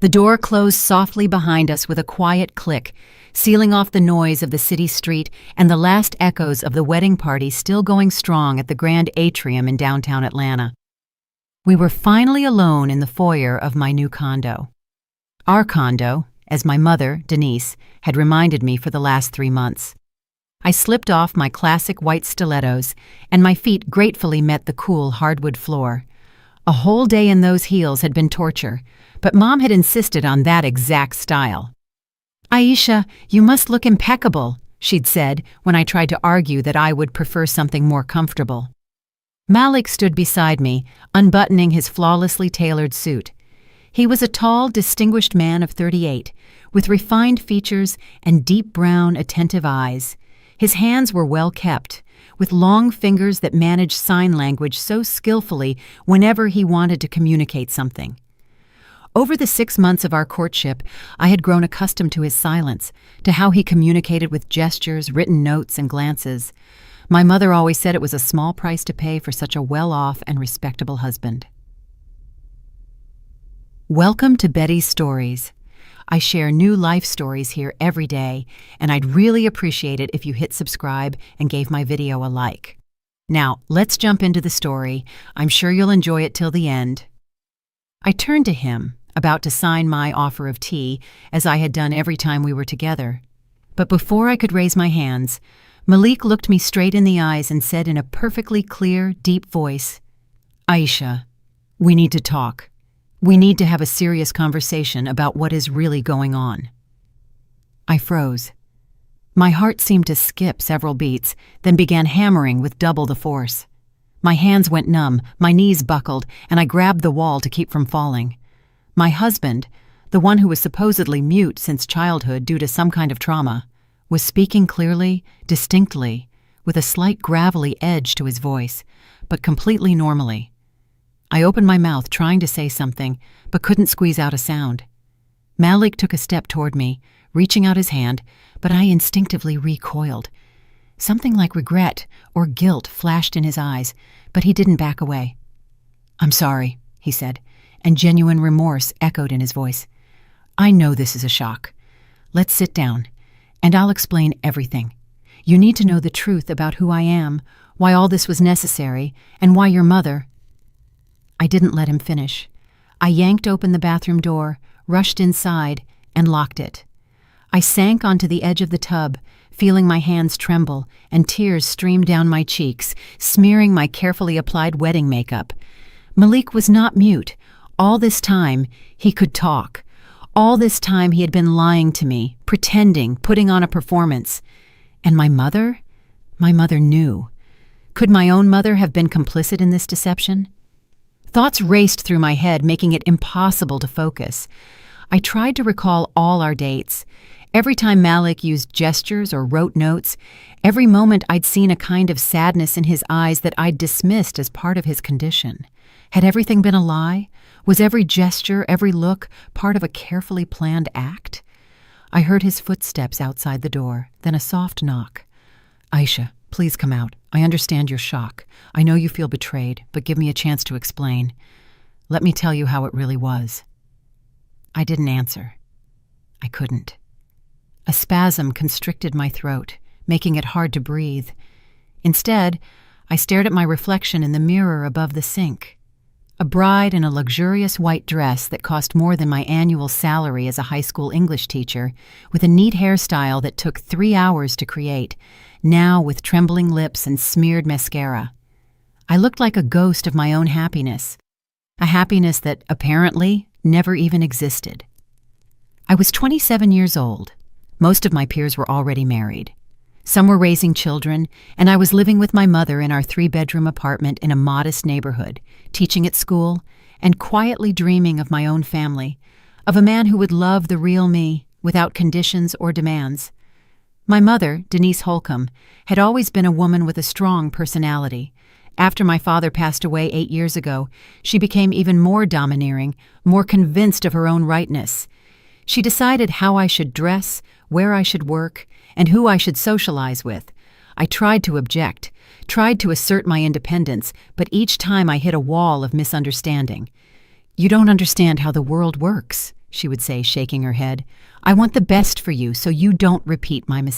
The door closed softly behind us with a quiet click, sealing off the noise of the city street and the last echoes of the wedding party still going strong at the grand atrium in downtown Atlanta. We were finally alone in the foyer of my new condo. Our condo, as my mother, Denise, had reminded me for the last 3 months. I slipped off my classic white stilettos, and my feet gratefully met the cool hardwood floor. A whole day in those heels had been torture, but Mom had insisted on that exact style. "Aisha, you must look impeccable," she'd said when I tried to argue that I would prefer something more comfortable. Malik stood beside me, unbuttoning his flawlessly tailored suit. He was a tall, distinguished man of 38, with refined features and deep brown, attentive eyes. His hands were well kept, with long fingers that managed sign language so skillfully whenever he wanted to communicate something. Over the 6 months of our courtship, I had grown accustomed to his silence, to how he communicated with gestures, written notes, and glances. My mother always said it was a small price to pay for such a well-off and respectable husband. Welcome to Betty's Stories. I share new life stories here every day, and I'd really appreciate it if you hit subscribe and gave my video a like. Now, let's jump into the story. I'm sure you'll enjoy it till the end. I turned to him, about to sign my offer of tea, as I had done every time we were together. But before I could raise my hands, Malik looked me straight in the eyes and said in a perfectly clear, deep voice, "Aisha, we need to talk. We need to have a serious conversation about what is really going on." I froze. My heart seemed to skip several beats, then began hammering with double the force. My hands went numb, my knees buckled, and I grabbed the wall to keep from falling. My husband, the one who was supposedly mute since childhood due to some kind of trauma, was speaking clearly, distinctly, with a slight gravelly edge to his voice, but completely normally. I opened my mouth trying to say something, but couldn't squeeze out a sound. Malik took a step toward me, reaching out his hand, but I instinctively recoiled. Something like regret or guilt flashed in his eyes, but he didn't back away. "I'm sorry," he said, and genuine remorse echoed in his voice. "I know this is a shock. Let's sit down, and I'll explain everything. You need to know the truth about who I am, why all this was necessary, and why your mother—" I didn't let him finish. I yanked open the bathroom door, rushed inside, and locked it. I sank onto the edge of the tub, feeling my hands tremble, and tears stream down my cheeks, smearing my carefully applied wedding makeup. Malik was not mute. All this time, he could talk. All this time he had been lying to me, pretending, putting on a performance. And my mother? My mother knew. Could my own mother have been complicit in this deception? Thoughts raced through my head, making it impossible to focus. I tried to recall all our dates. Every time Malik used gestures or wrote notes, every moment I'd seen a kind of sadness in his eyes that I'd dismissed as part of his condition. Had everything been a lie? Was every gesture, every look, part of a carefully planned act? I heard his footsteps outside the door, then a soft knock. "Aisha, please come out. I understand your shock. I know you feel betrayed, but give me a chance to explain. Let me tell you how it really was." I didn't answer. I couldn't. A spasm constricted my throat, making it hard to breathe. Instead, I stared at my reflection in the mirror above the sink. A bride in a luxurious white dress that cost more than my annual salary as a high school English teacher, with a neat hairstyle that took 3 hours to create, now with trembling lips and smeared mascara. I looked like a ghost of my own happiness, a happiness that, apparently, never even existed. I was 27 years old. Most of my peers were already married. Some were raising children, and I was living with my mother in our 3-bedroom apartment in a modest neighborhood, teaching at school, and quietly dreaming of my own family, of a man who would love the real me, without conditions or demands. My mother, Denise Holcomb, had always been a woman with a strong personality. After my father passed away 8 years ago, she became even more domineering, more convinced of her own rightness. She decided how I should dress, where I should work, and who I should socialize with. I tried to object, tried to assert my independence, but each time I hit a wall of misunderstanding. "You don't understand how the world works," she would say, shaking her head. I want the best for you so you don't repeat my mistake.